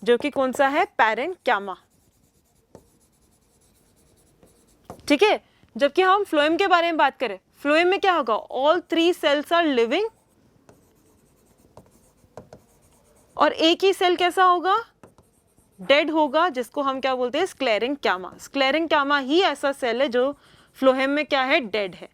जो कि कौन सा है, पैरेंक्यामा, ठीक है। जबकि हम फ्लोएम के बारे में बात करें, फ्लोएम में क्या होगा, ऑल 3 सेल्स आर लिविंग, और एक ही सेल कैसा होगा, डेड होगा, जिसको हम क्या बोलते हैं, स्क्लेरेंक्यामा। स्क्लेरेंक्यामा ही ऐसा सेल है जो फ्लोएम में क्या है, डेड है,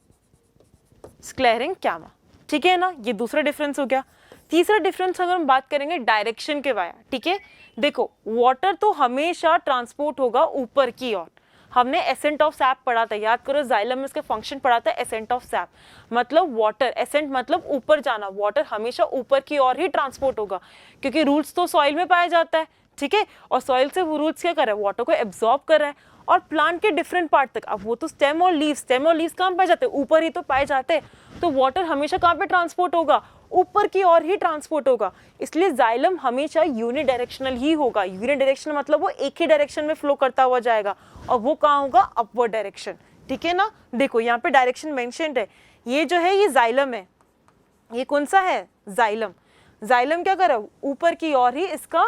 स्क्लेरेंक्यामा, ठीक है ना। ये दूसरा डिफरेंस हो गया। तीसरा डिफरेंस अगर हम बात करेंगे डायरेक्शन के वाया, ठीक है। देखो वाटर तो हमेशा ट्रांसपोर्ट होगा ऊपर की ओर, हमने एसेंट ऑफ सैप पढ़ा था, याद करो, जाइलम में इसका फंक्शन पढ़ा था एसेंट ऑफ सैप, मतलब वाटर, एसेंट मतलब ऊपर जाना, वाटर हमेशा ऊपर की ओर ही ट्रांसपोर्ट होगा, क्योंकि रूट्स तो सॉइल में पाया जाता है, ठीक है, और सॉइल से वो रूट्स क्या कर रहा है, वाटर को एब्जॉर्ब कर रहा है, और प्लांट के डिफरेंट पार्ट तक, अब वो तो स्टेम और लीव्स कहाँ पाए जाते हैं, ऊपर ही तो पाए जाते हैं, तो वाटर हमेशा कहाँ पे ट्रांसपोर्ट होगा, ऊपर की ओर ही ट्रांसपोर्ट होगा। इसलिए जाइलम हमेशा यूनिडायरेक्शनल ही होगा। यूनिडायरेक्शनल मतलब वो एक ही डायरेक्शन में फ्लो करता हुआ जाएगा, और वो कहाँ होगा, अपवर्ड डायरेक्शन, ठीक है ना। देखो यहाँ पे डायरेक्शन मेंशन्ड है, ये जो है ये जाइलम है, ये कौन सा है, जाइलम। जाइलम क्या कर रहा है, ऊपर की ओर ही इसका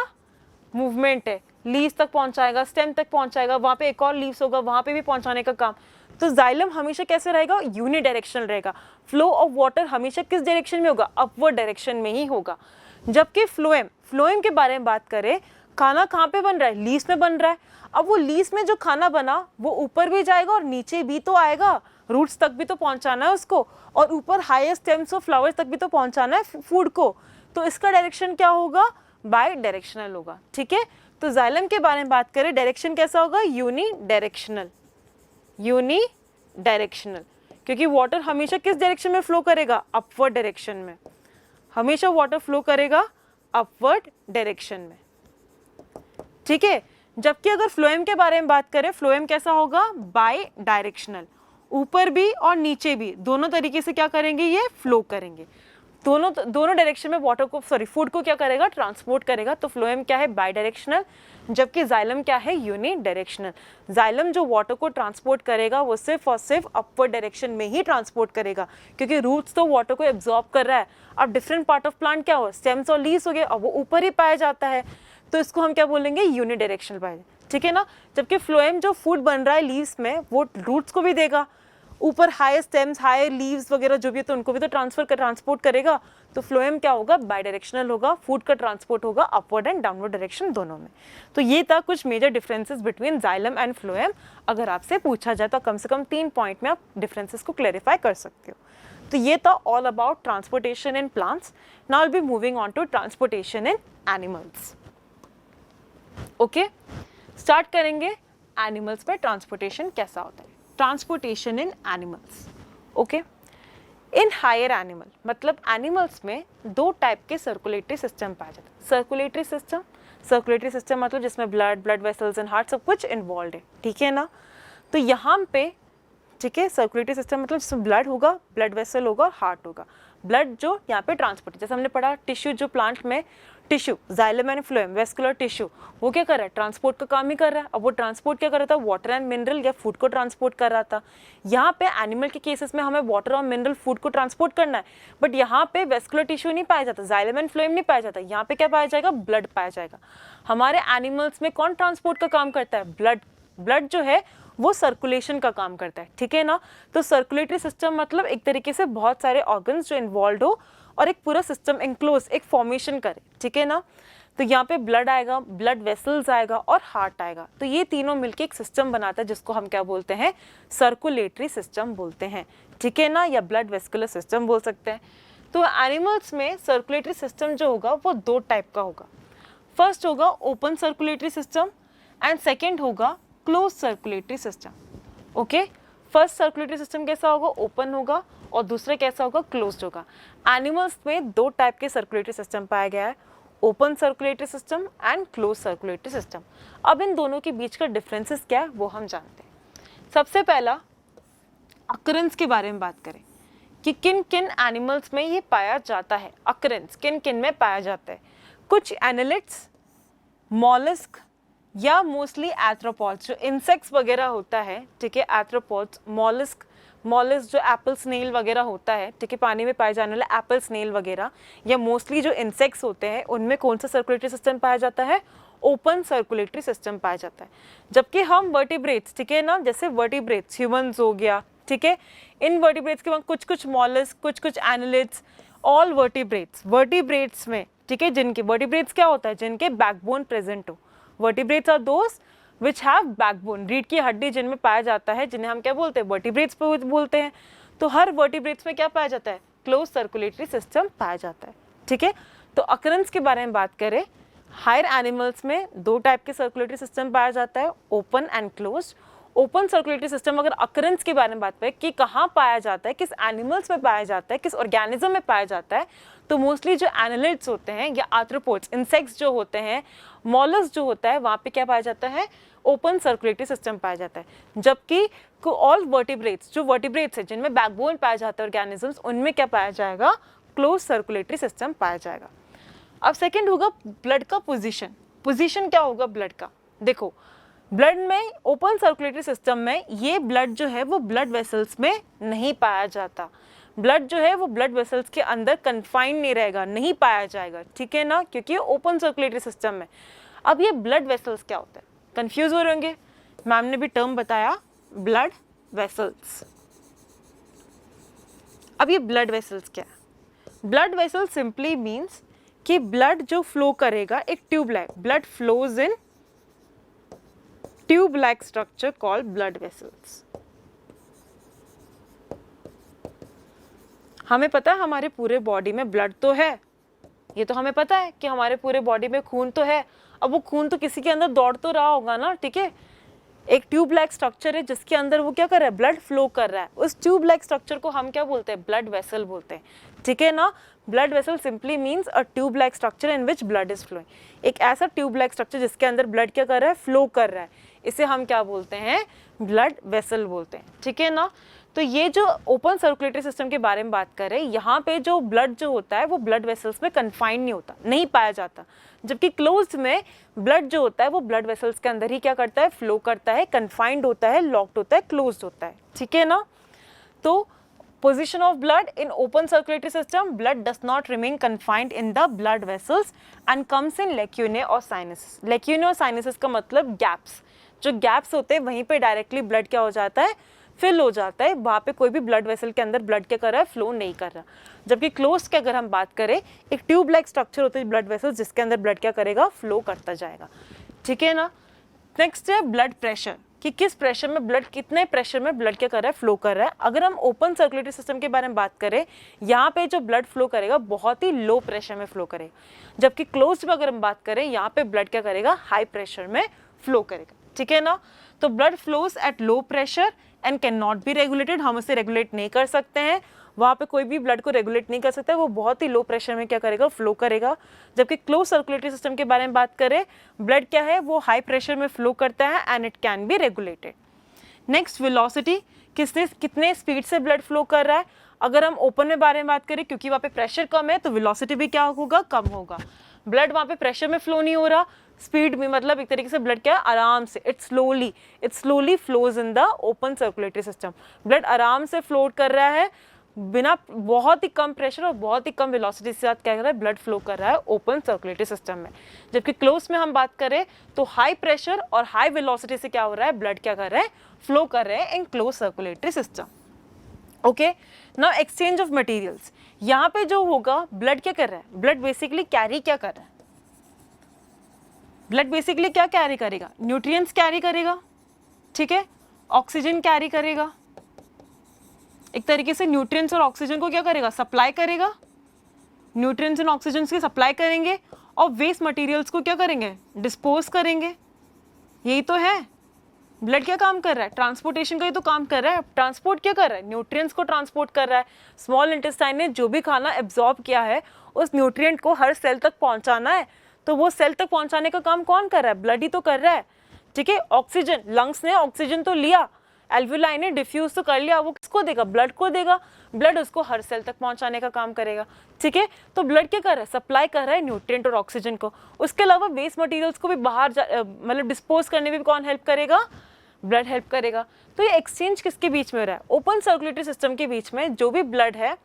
मूवमेंट है, लीव्स तक पहुंचाएगा, स्टेम तक पहुंचाएगा, वहां पे एक और लीव्स होगा, वहां पे भी पहुंचाने का काम। तो जाइलम हमेशा कैसे रहेगा, यूनिडायरेक्शनल रहेगा। फ्लो ऑफ वाटर हमेशा किस डायरेक्शन में होगा, अपवर्ड डायरेक्शन में ही होगा। जबकि फ्लोएम के बारे में बात करें, खाना कहाँ पे बन रहा है, लीव्स में बन रहा है। अब वो लीव्स में जो खाना बना वो ऊपर भी जाएगा और नीचे भी तो आएगा, रूट्स तक भी तो पहुंचाना है उसको, और ऊपर हायर स्टेम्स और फ्लावर्स तक भी तो पहुंचाना है फूड को। तो इसका डायरेक्शन क्या होगा, बाय डायरेक्शनल होगा, ठीक है। तो जाइलम के बारे में बात करें, डायरेक्शन कैसा होगा, यूनिडायरेक्शनल, क्योंकि वाटर हमेशा किस डायरेक्शन में फ्लो करेगा, अपवर्ड डायरेक्शन में, हमेशा वाटर फ्लो करेगा अपवर्ड डायरेक्शन में, ठीक है। जबकि अगर फ्लोएम के बारे में बात करें, फ्लोएम कैसा होगा, बाय डायरेक्शनल, ऊपर भी और नीचे भी दोनों तरीके से क्या करेंगे, ये फ्लो करेंगे, दोनों डायरेक्शन में वाटर को, फूड को क्या करेगा, ट्रांसपोर्ट करेगा। तो फ्लोएम क्या है, बाय डायरेक्शनल, जबकि जाइलम क्या है, यूनिडायरेक्शनल। जाइलम जो वाटर को ट्रांसपोर्ट करेगा वो सिर्फ और सिर्फ अपवर्ड डायरेक्शन में ही ट्रांसपोर्ट करेगा, क्योंकि रूट्स तो वाटर को एब्जॉर्ब कर रहा है। अब डिफरेंट पार्ट ऑफ प्लांट क्या हो, स्टेम्स और लीव्स हो गए, अब वो ऊपर ही पाया जाता है, तो इसको हम क्या बोलेंगे, यूनिडायरेक्शनल पाए, ठीक है ना। जबकि फ्लोएम जो फूड बन रहा है लीव्स में, वो रूट्स को भी देगा, ऊपर हायर स्टेम्स, हायर लीव्स वगैरह जो भी है, तो उनको भी तो ट्रांसपोर्ट करेगा। तो फ्लोएम क्या होगा, बाय डायरेक्शनल होगा, फूड का ट्रांसपोर्ट होगा अपवर्ड एंड डाउनवर्ड डायरेक्शन दोनों में। तो ये था कुछ major differences between xylem and phloem. अगर आपसे पूछा जाए तो कम से कम 3 पॉइंट में आप डिफरेंसेस को क्लैरिफाई कर सकते हो। तो ये था all about transportation in plants. Now I will be moving on to transportation in animals. Okay, start करेंगे एनिमल्स पे ट्रांसपोर्टेशन कैसा होता है। Transportation in animals, okay. In higher animal, मतलब एनिमल्स में 2 टाइप के सर्कुलेटरी सिस्टम पाया जाता है। सर्कुलेटरी सिस्टम मतलब जिसमें ब्लड वेसल्स एंड हार्ट सब कुछ इन्वॉल्व है, ठीक है ना। तो यहाँ पे, ठीक है, सर्कुलेटरी सिस्टम मतलब जिसमें ब्लड होगा, ब्लड वेसल होगा और हार्ट होगा। ब्लड जो यहाँ पे ट्रांसपोर्ट, जैसे हमने पढ़ा टिश्यू, जो प्लांट में tissue xylem and phloem vascular tissue, वो क्या कर रहा है, ट्रांसपोर्ट का काम ही कर रहा है। अब वो ट्रांसपोर्ट क्या कर रहा था, वाटर एंड मिनरल या फूड को ट्रांसपोर्ट कर रहा था। यहाँ पे एनिमल के केसेस में हमें वाटर और मिनरल फूड को ट्रांसपोर्ट करना है, बट यहाँ पे वेस्कुलर टिश्यू नहीं पाया जाता, जाइलम एंड फ्लोएम नहीं पाया जाता, यहाँ पे क्या पाया जाएगा, ब्लड पाया जाएगा। हमारे एनिमल्स में कौन ट्रांसपोर्ट का काम करता है, ब्लड। ब्लड जो है वो सर्कुलेशन का काम करता है, ठीक है ना। तो सर्कुलेटरी सिस्टम मतलब एक तरीके से बहुत सारे ऑर्गन्स जो इन्वॉल्व हो और एक पूरा सिस्टम इंक्लोज एक फॉर्मेशन करे, ठीक है ना। तो यहाँ पे ब्लड आएगा, ब्लड वेसल्स आएगा और हार्ट आएगा। तो ये तीनों मिलके एक सिस्टम बनाता है जिसको हम क्या बोलते हैं, सर्कुलेटरी सिस्टम बोलते हैं, ठीक है ना, या ब्लड वेस्कुलर सिस्टम बोल सकते हैं। तो एनिमल्स में सर्कुलेटरी सिस्टम जो होगा वो दो टाइप का होगा। फर्स्ट होगा open circulatory system and second होगा close circulatory system. Okay, first circulatory system कैसा होगा, ओपन होगा, और दूसरा कैसा होगा, क्लोज्ड होगा। एनिमल्स में दो टाइप के सर्कुलेटरी सिस्टम पाया गया है, open circulatory system and close circulatory system. अब इन दोनों के बीच का डिफरेंसेस क्या है वो हम जानते हैं। सबसे पहला अकरेंस के बारे में बात करें कि किन किन एनिमल्स में ये पाया जाता है, अकरेंस किन किन में पाया जाता है। कुछ एनालिट्स, मॉलस्क या मोस्टली एथ्रोपॉड्स, जो इंसेक्ट्स वगैरह होता है, ठीक है, एथ्रोपॉड्स, मॉलस्क जो एप्पल स्नेल वगैरह होता है, ठीक है, पानी में पाए जाने वाला एप्पल स्नेल वगैरह, या मोस्टली जो इंसेक्ट्स होते हैं उनमें कौन सा सर्कुलेटरी सिस्टम पाया जाता है, ओपन सर्कुलेटरी सिस्टम पाया जाता है। जबकि हम वर्टिब्रेट्स, ठीक है ना, जैसे वर्टिब्रेट्स ह्यूमंस हो गया, ठीक है, इन वर्टिब्रेट्स के बाद कुछ कुछ मॉलस्क, कुछ कुछ एनालिट्स, ऑल वर्टिब्रेट्स में, ठीक है, जिनके वर्टिब्रेट्स क्या होता है, जिनके बैकबोन प्रेजेंट हो। Vertebrates are those which have backbone, रीढ़ की हड्डी जिनमें पाया जाता है, जिन्हें हम क्या बोलते हैं, वर्टिब्रेट्स बोलते हैं। तो हर वर्टिब्रेट्स में क्या पाया जाता है, क्लोज सर्कुलेटरी सिस्टम पाया जाता है, ठीक है। तो अकरेंस के बारे में बात करें, हायर एनिमल्स में दो टाइप के सर्कुलेटरी सिस्टम पाया जाता है, open and close. Open circulatory system अगर अकरेंस के बारे में बात करें कि कहाँ पाया जाता है, किस एनिमल्स में पाया जाता है, किस ऑर्गेनिज्म में पाया जाता है, तो मोस्टली जो एनालिट्स होते हैं या आर्थ्रोपोड्स, इंसेक्ट्स जो होते हैं, मॉलस्क जो होता है, वहाँ पे क्या पाया जाता है, ओपन सर्कुलेटरी सिस्टम पाया जाता है। जबकि ऑल वर्टिब्रेट्स, जो वर्टिब्रेट्स है जिनमें बैकबोन पाया जाता है ऑर्गेनिजम्स, उनमें क्या पाया जाएगा, क्लोज सर्कुलेटरी सिस्टम पाया जाएगा। अब सेकेंड होगा ब्लड का पोजीशन क्या होगा ब्लड का। देखो, ब्लड में ओपन सर्कुलेटरी सिस्टम में ये ब्लड जो है वो ब्लड वेसल्स में नहीं पाया जाता। ब्लड जो है वो ब्लड वेसल्स के अंदर कन्फाइंड नहीं रहेगा, नहीं पाया जाएगा, ठीक है ना, क्योंकि ओपन सर्कुलेटरी सिस्टम में। अब ये ब्लड वेसल्स क्या होता है, कंफ्यूज हो रहे होंगे, मैम ने भी टर्म बताया ब्लड वेसल्स। अब ये ब्लड वेसल्स क्या है, ब्लड वेसल सिंपली मीन्स कि ब्लड जो फ्लो करेगा एक tube like, blood flows in tube like structure called blood vessels. हमें पता है हमारे पूरे बॉडी में ब्लड तो है, ये तो हमें पता है कि हमारे पूरे बॉडी में खून तो है। अब वो खून तो किसी के अंदर दौड़ तो रहा होगा ना, ठीक है, एक ट्यूब लाइक स्ट्रक्चर है जिसके अंदर वो क्या कर रहा है, ब्लड फ्लो कर रहा है। उस ट्यूब लाइक स्ट्रक्चर को हम क्या बोलते हैं, ब्लड वेसल बोलते हैं, ठीक है ना। Blood vessel simply means a tube like structure in which blood is flowing. एक ऐसा ट्यूब लाइक स्ट्रक्चर जिसके अंदर ब्लड क्या कर रहा है, फ्लो कर रहा है, इसे हम क्या बोलते हैं, ब्लड वेसल बोलते हैं, ठीक है ना। तो ये जो ओपन सर्कुलेटरी सिस्टम के बारे में बात करें, यहाँ पे जो ब्लड जो होता है वो ब्लड वेसल्स में कन्फाइंड नहीं होता, नहीं पाया जाता। जबकि क्लोज्ड में ब्लड जो होता है वो ब्लड वेसल्स के अंदर ही क्या करता है, फ्लो करता है, कन्फाइंड होता है, लॉक्ड होता है, क्लोज्ड होता है, ठीक है ना। तो position of blood in open circulatory system, blood does not remain confined in the blood vessels and comes in lacunae or sinuses. lacunae और sinuses का मतलब gaps, जो gaps होते हैं वहीं पे डायरेक्टली ब्लड क्या हो जाता है, फिल हो जाता है, वहाँ पे कोई भी ब्लड वेसल के अंदर ब्लड क्या कर रहा है, फ्लो नहीं कर रहा। जबकि क्लोज की अगर हम बात करें, एक ट्यूब लाइक स्ट्रक्चर होता है ब्लड वेसल जिसके अंदर ब्लड क्या करेगा, फ्लो करता जाएगा, ठीक है ना। नेक्स्ट है ब्लड प्रेशर, कि किस प्रेशर में ब्लड, कितने प्रेशर में ब्लड क्या कर रहा है, फ्लो कर रहा है। अगर हम ओपन सर्कुलेटरी सिस्टम के बारे में बात करें, यहाँ पे जो ब्लड फ्लो करेगा बहुत ही लो प्रेशर में फ्लो करेगा। जबकि क्लोज्ड में अगर हम बात करें, यहाँ पे ब्लड क्या करेगा, हाई प्रेशर में फ्लो करेगा, ठीक है ना। तो blood flows at low pressure and can not be regulated, हम उसे रेगुलेट नहीं कर सकते हैं, वहाँ पे कोई भी ब्लड को रेगुलेट नहीं कर सकता, वो बहुत ही लो प्रेशर में क्या करेगा, फ्लो करेगा। जबकि क्लोज सर्कुलेटरी सिस्टम के बारे में बात करें, ब्लड क्या है, वो हाई प्रेशर में फ्लो करता है and it can be regulated. Next velocity, कितने स्पीड से ब्लड फ्लो कर रहा है। अगर हम ओपन में बारे में बात करें, क्योंकि वहाँ पे प्रेशर कम है तो वेलोसिटी भी क्या होगा, कम होगा। ब्लड वहाँ पे प्रेशर में फ्लो नहीं हो रहा, स्पीड में, मतलब एक तरीके से ब्लड क्या है, आराम से, it slowly flows in the open circulatory system. Blood आराम से फ्लोट कर रहा है, बिना बहुत ही कम प्रेशर और बहुत ही कम वेलोसिटी के साथ क्या कर रहा है, ब्लड फ्लो कर रहा है ओपन सर्कुलेटरी सिस्टम में। जबकि क्लोज में हम बात करें तो हाई प्रेशर और हाई वेलोसिटी से क्या हो रहा है, ब्लड क्या कर रहा है, फ्लो कर रहे हैं in close circulatory system. Okay, now exchange of materials. यहाँ पे जो होगा, ब्लड क्या कर रहा है, ब्लड बेसिकली कैरी क्या कर रहा है, ब्लड बेसिकली क्या कैरी करेगा, न्यूट्रिएंट्स कैरी करेगा, ठीक है, ऑक्सीजन कैरी करेगा, एक तरीके से न्यूट्रिएंट्स और ऑक्सीजन को क्या करेगा, सप्लाई करेगा, न्यूट्रिएंट्स एंड ऑक्सीजन की सप्लाई करेंगे, और वेस्ट मटेरियल्स को क्या करेंगे, डिस्पोज करेंगे। यही तो है, ब्लड क्या काम कर रहा है, ट्रांसपोर्टेशन का ही तो काम कर रहा है। ट्रांसपोर्ट क्या कर रहा है, न्यूट्रिएंट्स को ट्रांसपोर्ट कर रहा है। स्मॉल इंटेस्टाइन ने जो भी खाना एब्जॉर्ब किया है, उस न्यूट्रिएंट को हर सेल तक पहुंचाना है, तो वो सेल तक पहुंचाने का काम कौन कर रहा है, ब्लड ही तो कर रहा है, ठीक है। ऑक्सीजन, लंग्स ने ऑक्सीजन तो लिया, एल्वियोलाई ने डिफ्यूज तो कर लिया, वो किसको देगा, ब्लड को देगा, ब्लड उसको हर सेल तक पहुंचाने का काम करेगा, ठीक है। तो ब्लड क्या कर रहा है, सप्लाई कर रहा है न्यूट्रिएंट और ऑक्सीजन को। उसके अलावा वेस्ट मटेरियल्स को भी बाहर मतलब डिस्पोज करने में भी कौन हेल्प करेगा, ब्लड हेल्प करेगा। तो ये एक्सचेंज किसके बीच में हो रहा है, ओपन सर्कुलेटरी सिस्टम के बीच में। जो भी ब्लड है,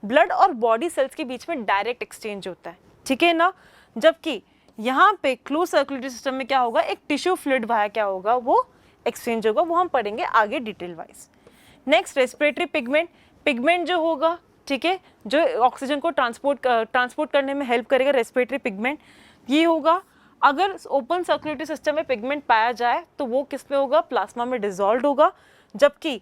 ब्लड और बॉडी सेल्स के बीच में डायरेक्ट एक्सचेंज होता है, ठीक है ना। जबकि यहाँ पे क्लोज सर्कुलेटरी सिस्टम में क्या होगा, एक टिश्यू फ्लूइड वाया क्या होगा, वो एक्सचेंज होगा, वो हम पढ़ेंगे आगे detail wise. Next, respiratory pigment. Pigment जो होगा, ठीक है, जो ऑक्सीजन को ट्रांसपोर्ट करने में हेल्प करेगा, रेस्पिरेटरी पिगमेंट ये होगा। अगर ओपन सर्कुलेटरी सिस्टम में पिगमेंट पाया जाए तो वो किस में होगा, प्लाज्मा में डिसॉल्व होगा। जबकि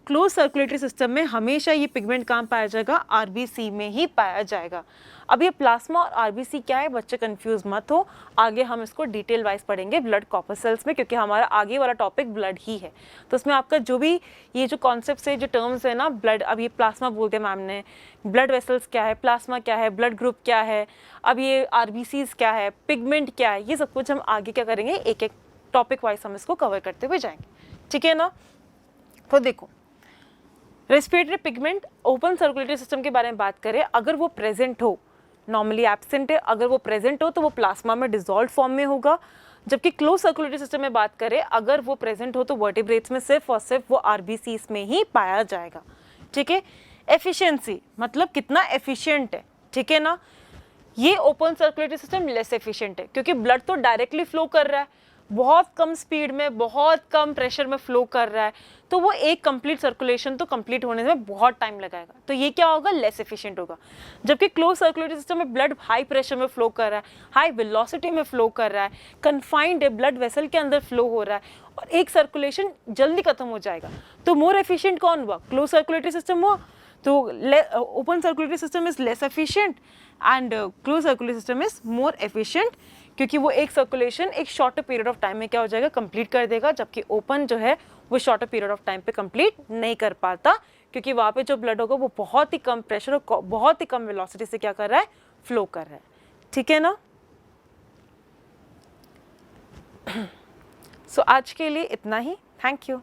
क्लोज सर्कुलेटरी सिस्टम में हमेशा ये पिगमेंट कहाँ पाया जाएगा, आरबीसी में ही पाया जाएगा। अब ये प्लाज्मा और आरबीसी क्या है, बच्चे कंफ्यूज मत हो, आगे हम इसको डिटेल वाइज पढ़ेंगे ब्लड कॉर्पसेल्स में, क्योंकि हमारा आगे वाला टॉपिक ब्लड ही है। तो उसमें आपका जो भी ये जो कॉन्सेप्ट है, जो टर्म्स है ना, ब्लड, अब ये प्लाज्मा बोलते हैं मैम ने, ब्लड वेसल्स क्या है, प्लाज्मा क्या है, ब्लड ग्रुप क्या है, अब ये आरबीसीज क्या है, पिगमेंट क्या है, ये सब कुछ हम आगे क्या करेंगे, एक एक टॉपिक वाइज हम इसको कवर करते हुए जाएंगे, ठीक है ना। तो देखो, respiratory pigment open circulatory system के बारे में बात करें, अगर वो प्रेजेंट हो, नॉर्मली एब्सेंट है, अगर वो प्रेजेंट हो तो वो प्लाज्मा में डिसॉल्व फॉर्म में होगा। जबकि क्लोज सर्कुलेटरी सिस्टम में बात करें, अगर वो प्रेजेंट हो तो वर्टिब्रेट्स में सिर्फ और सिर्फ वो आरबीसीज में ही पाया जाएगा, ठीक है। एफिशिएंसी मतलब कितना एफिशिएंट है, ठीक है ना। ये open circulatory system less efficient है, क्योंकि ब्लड तो डायरेक्टली फ्लो कर रहा है, बहुत कम स्पीड में, बहुत कम प्रेशर में फ्लो कर रहा है, तो वो एक कंप्लीट सर्कुलेशन तो कंप्लीट होने में बहुत टाइम लगाएगा, तो ये क्या होगा, लेस एफिशिएंट होगा। जबकि क्लोज सर्कुलेटरी सिस्टम में ब्लड हाई प्रेशर में फ्लो कर रहा है, हाई वेलोसिटी में फ्लो कर रहा है, कन्फाइंड है, ब्लड वेसल के अंदर फ्लो हो रहा है, और एक सर्कुलेशन जल्दी खत्म हो जाएगा। तो मोर एफिशिएंट कौन हुआ, क्लोज सर्कुलेटरी सिस्टम हुआ। तो open circulatory system is less efficient and close circulatory system is more efficient, क्योंकि वो एक सर्कुलेशन एक शॉर्टर पीरियड ऑफ टाइम में क्या हो जाएगा, कंप्लीट कर देगा। जबकि ओपन जो है वो शॉर्टर पीरियड ऑफ टाइम पे कंप्लीट नहीं कर पाता, क्योंकि वहाँ पे जो ब्लड होगा वो बहुत ही कम प्रेशर और बहुत ही कम वेलोसिटी से क्या कर रहा है, फ्लो कर रहा है, ठीक है ना। सो आज के लिए इतना ही, थैंक यू।